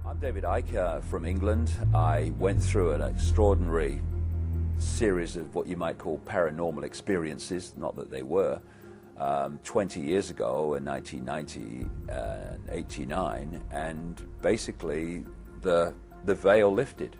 I'm David Icke from England. I went through an extraordinary series of what you might call paranormal experiences, not that they were, 20 years ago in 1990 and 89, and basically the veil lifted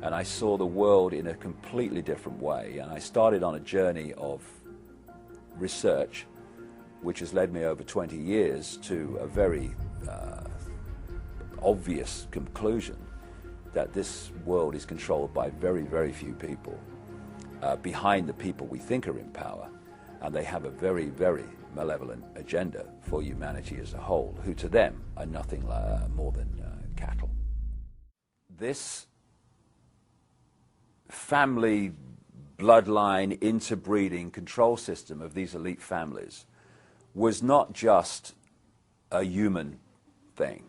and I saw the world in a completely different way, and I started on a journey of research which has led me over 20 years to a very obvious conclusion that this world is controlled by very, very few people behind the people we think are in power, and they have a very, very malevolent agenda for humanity as a whole, who to them are nothing more than cattle. This family bloodline interbreeding control system of these elite families was not just a human thing.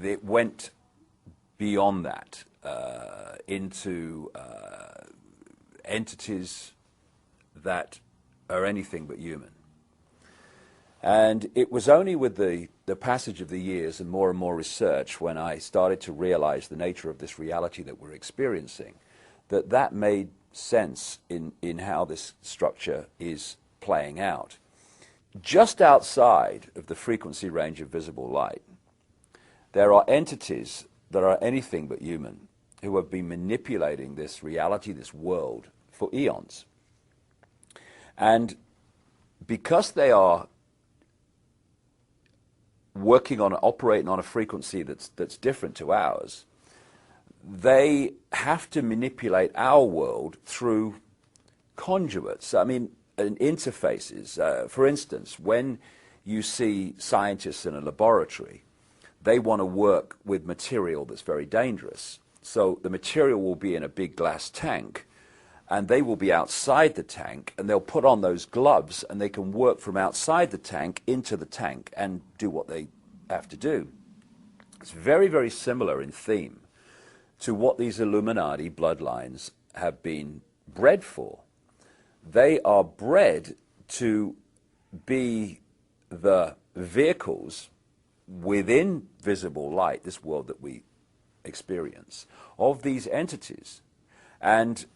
It went beyond that into entities that are anything but human. And it was only with the passage of the years and more research when I started to realize the nature of this reality that we're experiencing that made sense in how this structure is playing out. Just outside of the frequency range of visible light, there are entities that are anything but human who have been manipulating this reality, this world, for eons. And because they are operating on a frequency that's different to ours, they have to manipulate our world through conduits. I mean, interfaces. For instance, when you see scientists in a laboratory, they want to work with material that's very dangerous. So the material will be in a big glass tank, and they will be outside the tank, and they'll put on those gloves, and they can work from outside the tank into the tank and do what they have to do. It's very, very similar in theme to what these Illuminati bloodlines have been bred for. They are bred to be the vehicles within visible light, this world that we experience, of these entities. And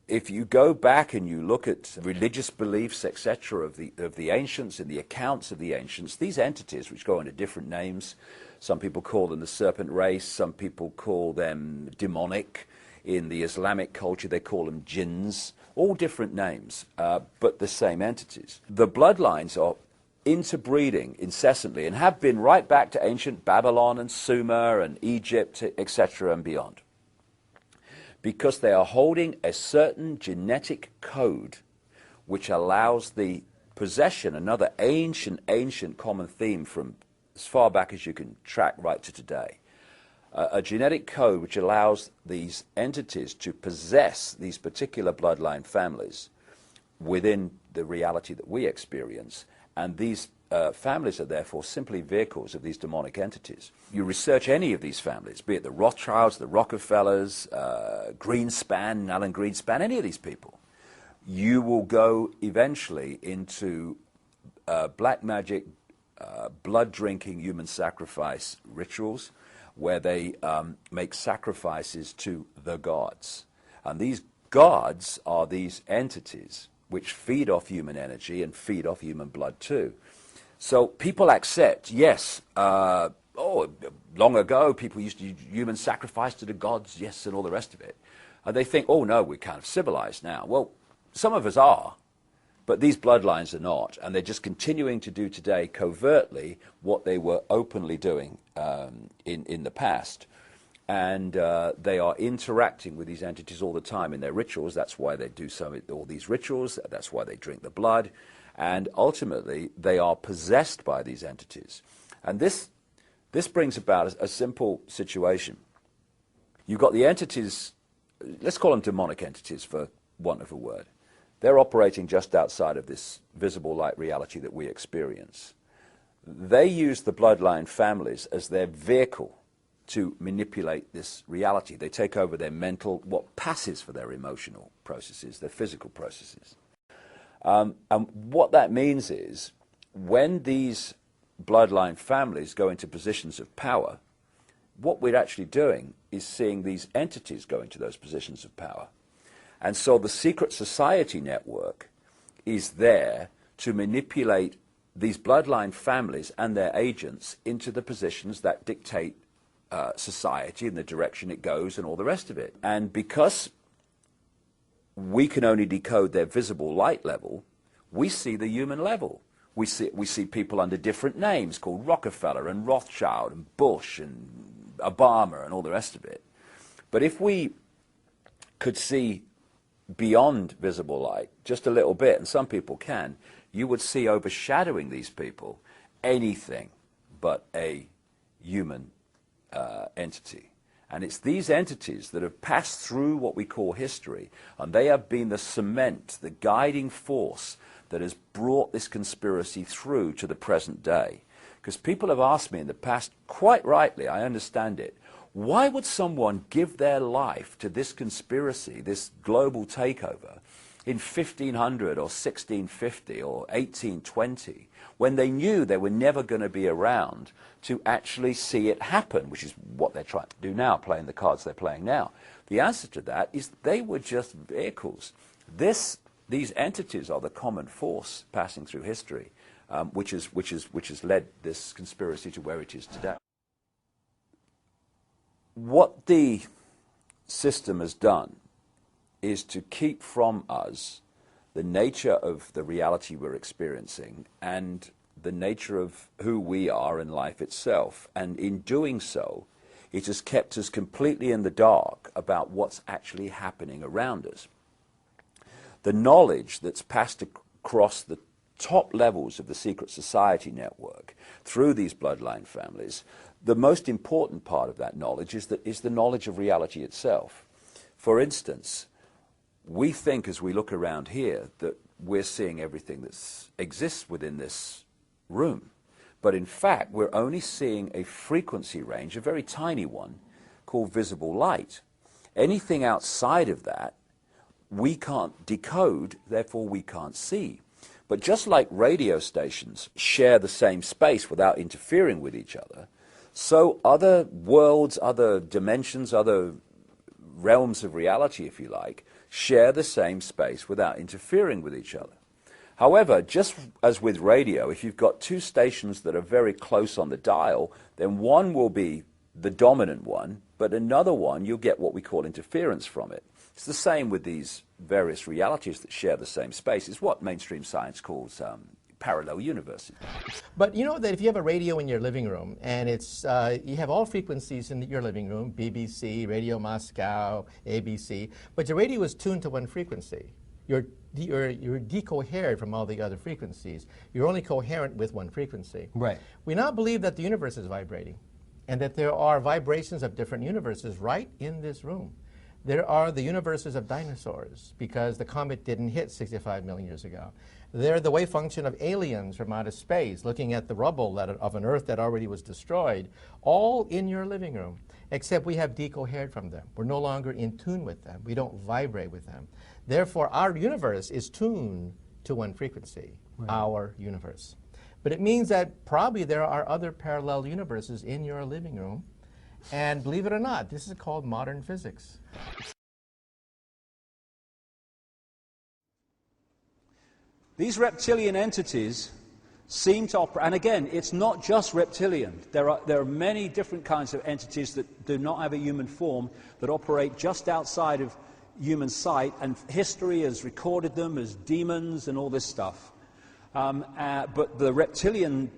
if you go back and you look at religious beliefs, etc., of the ancients and the accounts of the ancients, these entities, which go under different names, some people call them the serpent race, some people call them demonic. In the Islamic culture, they call them jinns, all different names, but the same entities. The bloodlines are interbreeding incessantly and have been right back to ancient Babylon and Sumer and Egypt, etc., and beyond, because they are holding a certain genetic code which allows the possession, another ancient common theme from as far back as you can track right to today, a genetic code which allows these entities to possess these particular bloodline families within the reality that we experience. And these families are therefore simply vehicles of these demonic entities. You research any of these families, be it the Rothschilds, the Rockefellers, Greenspan, Alan Greenspan, any of these people, you will go eventually into black magic, blood-drinking human sacrifice rituals where they make sacrifices to the gods. And these gods are these entities which feed off human energy and feed off human blood too. So people accept, yes, long ago people used to use human sacrifice to the gods, yes, and all the rest of it. And they think, oh no, we're kind of civilized now. Well, some of us are, but these bloodlines are not, and they're just continuing to do today covertly what they were openly doing in the past. And they are interacting with these entities all the time in their rituals. That's why they do all these rituals. That's why they drink the blood. And ultimately, they are possessed by these entities. And this brings about a simple situation. You've got the entities, let's call them demonic entities for want of a word. They're operating just outside of this visible light reality that we experience. They use the bloodline families as their vehicle to manipulate this reality. They take over their mental, what passes for their emotional processes, their physical processes. And what that means is, when these bloodline families go into positions of power, what we're actually doing is seeing these entities go into those positions of power. And so the secret society network is there to manipulate these bloodline families and their agents into the positions that dictate society and the direction it goes and all the rest of it. And because we can only decode their visible light level, we see the human level. We see people under different names called Rockefeller and Rothschild and Bush and Obama and all the rest of it. But if we could see beyond visible light just a little bit, and some people can, you would see overshadowing these people anything but a human entity. And it's these entities that have passed through what we call history, and they have been the cement, the guiding force that has brought this conspiracy through to the present day. Because people have asked me in the past, quite rightly, I understand it, why would someone give their life to this conspiracy, this global takeover, in 1500 or 1650 or 1820, when they knew they were never going to be around to actually see it happen, which is what they're trying to do now, playing the cards they're playing now? The answer to that is they were just vehicles. These entities are the common force passing through history, which has led this conspiracy to where it is today. What the system has done is to keep from us the nature of the reality we're experiencing and the nature of who we are in life itself. And in doing so, it has kept us completely in the dark about what's actually happening around us. The knowledge that's passed across the top levels of the secret society network through these bloodline families, the most important part of that knowledge is the knowledge of reality itself. For instance, we think as we look around here that we're seeing everything that exists within this room. But in fact, we're only seeing a frequency range, a very tiny one, called visible light. Anything outside of that, we can't decode, therefore we can't see. But just like radio stations share the same space without interfering with each other, so other worlds, other dimensions, other realms of reality, if you like, share the same space without interfering with each other. However, just as with radio, if you've got two stations that are very close on the dial, then one will be the dominant one, but another one, you'll get what we call interference from it. It's the same with these various realities that share the same space. It's what mainstream science calls parallel universes. But you know that if you have a radio in your living room and it's you have all frequencies in your living room, BBC, Radio Moscow, ABC, but your radio is tuned to one frequency. You're decoherent from all the other frequencies. You're only coherent with one frequency. Right. We now believe that the universe is vibrating and that there are vibrations of different universes right in this room. There are the universes of dinosaurs because the comet didn't hit 65 million years ago. They're the wave function of aliens from outer space looking at the rubble of an Earth that already was destroyed, all in your living room, except we have decohered from them. We're no longer in tune with them. We don't vibrate with them. Therefore, our universe is tuned to one frequency, right. Our universe. But it means that probably there are other parallel universes in your living room. And believe it or not, this is called modern physics. These reptilian entities seem to operate, and again, it's not just reptilian. There are many different kinds of entities that do not have a human form that operate just outside of human sight, and history has recorded them as demons and all this stuff. But the reptilian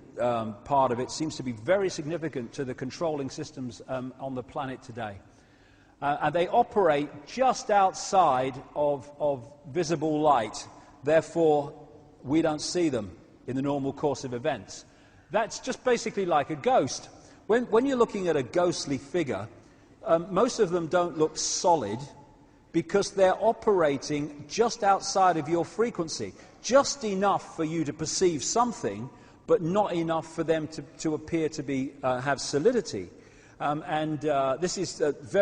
part of it seems to be very significant to the controlling systems on the planet today. And they operate just outside of visible light. Therefore, we don't see them in the normal course of events. That's just basically like a ghost. When you're looking at a ghostly figure, most of them don't look solid because they're operating just outside of your frequency. Just enough for you to perceive something, but not enough for them to appear to be have solidity. And this is very